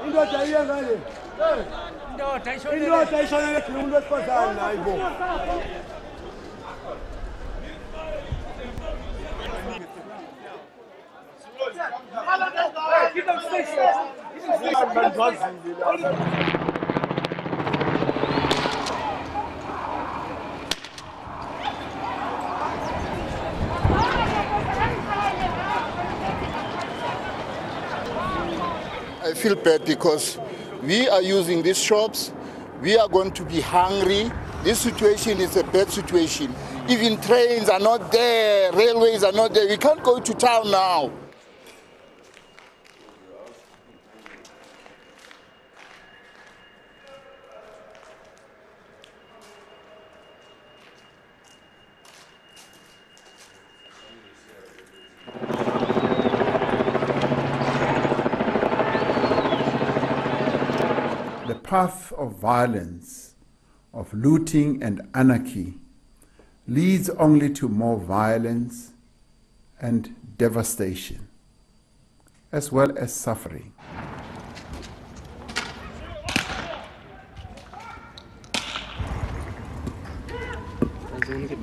indoda iyengane indoda ishonele thina umuntu wesifazane hayi bo. I feel bad because we are using these shops. We are going to be hungry. This situation is a bad situation. Even trains are not there, railways are not there. We can't go to town now. The path of violence, of looting and anarchy, leads only to more violence and devastation, as well as suffering. I was only get